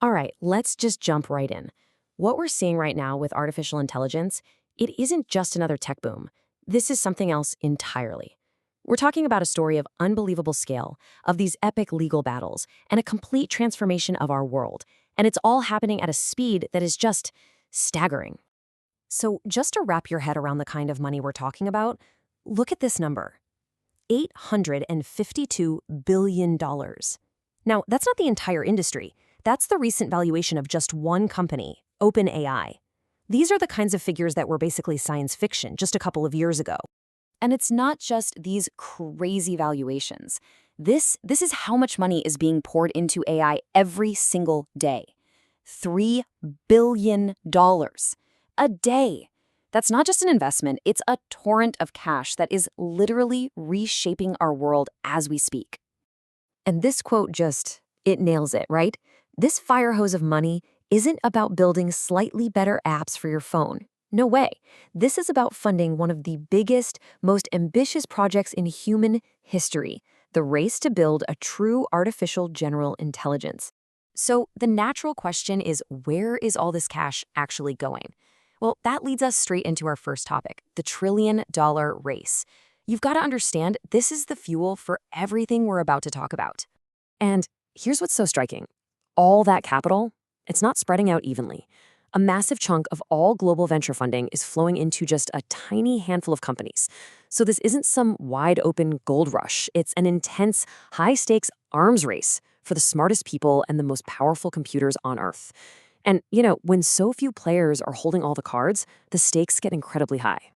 All right, let's just jump right in. What we're seeing right now with artificial intelligence, it isn't just another tech boom. This is something else entirely. We're talking about a story of unbelievable scale, of these epic legal battles, and a complete transformation of our world. And it's all happening at a speed that is just staggering. So, just to wrap your head around the kind of money we're talking about, look at this number: $852 billion. Now, that's not the entire industry. That's the recent valuation of just one company, OpenAI. These are the kinds of figures that were basically science fiction just a couple of years ago. And it's not just these crazy valuations. This is how much money is being poured into AI every single day. $3 billion a day. That's not just an investment, it's a torrent of cash that is literally reshaping our world as we speak. And this quote it nails it, right? This fire hose of money isn't about building slightly better apps for your phone. No way. This is about funding one of the biggest, most ambitious projects in human history, the race to build a true artificial general intelligence. So the natural question is, where is all this cash actually going? Well, that leads us straight into our first topic, the trillion-dollar race. You've got to understand, this is the fuel for everything we're about to talk about. And here's what's so striking. All that capital, it's not spreading out evenly. A massive chunk of all global venture funding is flowing into just a tiny handful of companies. So this isn't some wide-open gold rush. It's an intense, high-stakes arms race for the smartest people and the most powerful computers on Earth. And, when so few players are holding all the cards, the stakes get incredibly high.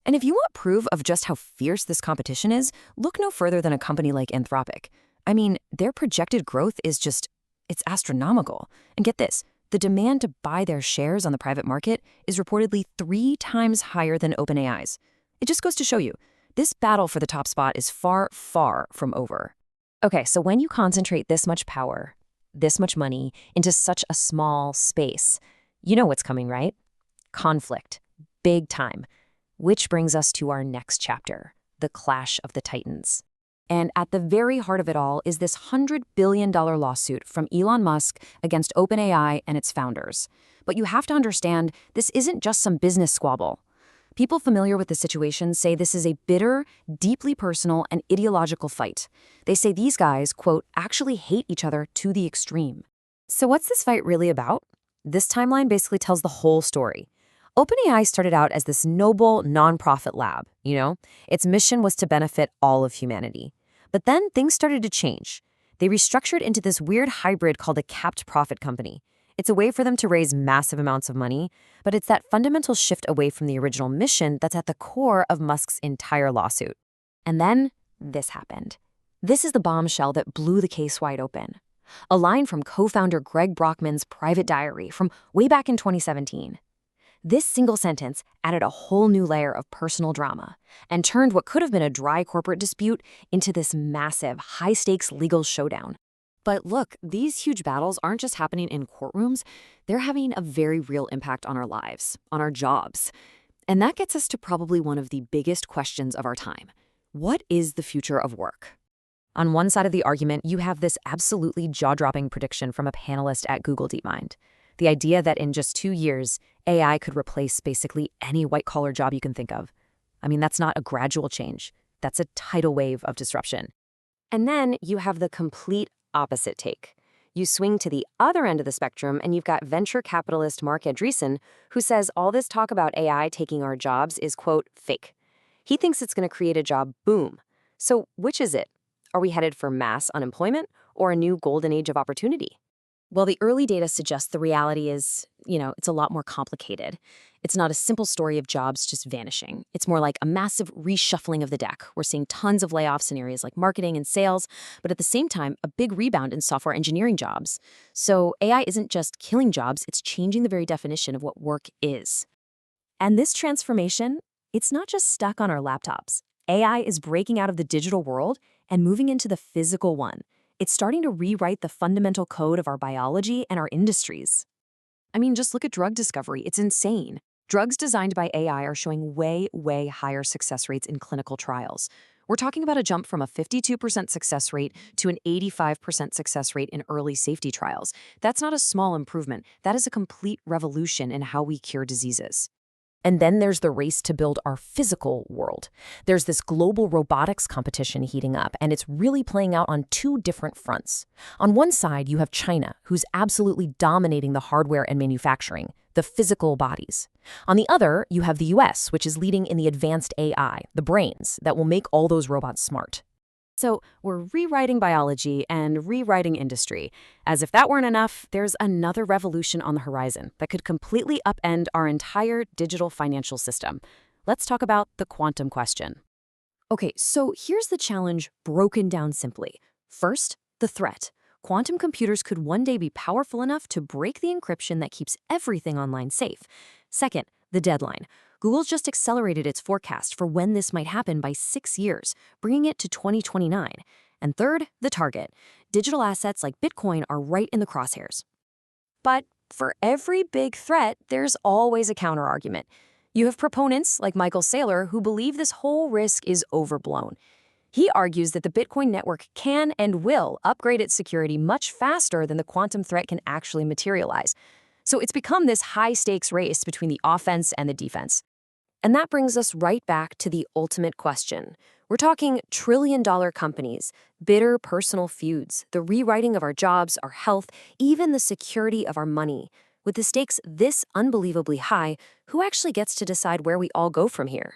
And if you want proof of just how fierce this competition is, look no further than a company like Anthropic. I mean, their projected growth is it's astronomical. And get this, the demand to buy their shares on the private market is reportedly 3 times higher than OpenAI's. It just goes to show you, this battle for the top spot is far, far from over. Okay, so when you concentrate this much power, this much money, into such a small space, you know what's coming, right? Conflict. Big time. Which brings us to our next chapter, the clash of the titans. And at the very heart of it all is this $100 billion lawsuit from Elon Musk against OpenAI and its founders. But you have to understand, this isn't just some business squabble. People familiar with the situation say this is a bitter, deeply personal, and ideological fight. They say these guys, quote, actually hate each other to the extreme. So what's this fight really about? This timeline basically tells the whole story. OpenAI started out as this noble, nonprofit lab, Its mission was to benefit all of humanity. But then things started to change. They restructured into this weird hybrid called a capped profit company. It's a way for them to raise massive amounts of money, but it's that fundamental shift away from the original mission that's at the core of Musk's entire lawsuit. And then this happened. This is the bombshell that blew the case wide open. A line from co-founder Greg Brockman's private diary from way back in 2017. This single sentence added a whole new layer of personal drama and turned what could have been a dry corporate dispute into this massive, high-stakes legal showdown. But look, these huge battles aren't just happening in courtrooms. They're having a very real impact on our lives, on our jobs. And that gets us to probably one of the biggest questions of our time. What is the future of work? On one side of the argument, you have this absolutely jaw-dropping prediction from a panelist at Google DeepMind. The idea that in just 2 years, AI could replace basically any white-collar job you can think of. I mean, that's not a gradual change. That's a tidal wave of disruption. And then you have the complete opposite take. You swing to the other end of the spectrum, and you've got venture capitalist Mark Andreessen, who says all this talk about AI taking our jobs is, quote, fake. He thinks it's going to create a job boom. So which is it? Are we headed for mass unemployment or a new golden age of opportunity? Well, the early data suggests the reality is, it's a lot more complicated. It's not a simple story of jobs just vanishing. It's more like a massive reshuffling of the deck. We're seeing tons of layoffs in areas like marketing and sales, but at the same time, a big rebound in software engineering jobs. So AI isn't just killing jobs, it's changing the very definition of what work is. And this transformation, it's not just stuck on our laptops. AI is breaking out of the digital world and moving into the physical one. It's starting to rewrite the fundamental code of our biology and our industries. I mean, just look at drug discovery. It's insane. Drugs designed by AI are showing way, way higher success rates in clinical trials. We're talking about a jump from a 52% success rate to an 85% success rate in early safety trials. That's not a small improvement. That is a complete revolution in how we cure diseases. And then there's the race to build our physical world. There's this global robotics competition heating up, and it's really playing out on two different fronts. On one side, you have China, who's absolutely dominating the hardware and manufacturing, the physical bodies. On the other, you have the US, which is leading in the advanced AI, the brains, that will make all those robots smart. So we're rewriting biology and rewriting industry. As if that weren't enough, there's another revolution on the horizon that could completely upend our entire digital financial system. Let's talk about the quantum question. Okay, so here's the challenge broken down simply. First, the threat. Quantum computers could one day be powerful enough to break the encryption that keeps everything online safe. Second, the deadline. Google's just accelerated its forecast for when this might happen by 6 years, bringing it to 2029. And third, the target. Digital assets like Bitcoin are right in the crosshairs. But for every big threat, there's always a counterargument. You have proponents like Michael Saylor who believe this whole risk is overblown. He argues that the Bitcoin network can and will upgrade its security much faster than the quantum threat can actually materialize. So it's become this high-stakes race between the offense and the defense. And that brings us right back to the ultimate question. We're talking trillion-dollar companies, bitter personal feuds, the rewriting of our jobs, our health, even the security of our money. With the stakes this unbelievably high, who actually gets to decide where we all go from here?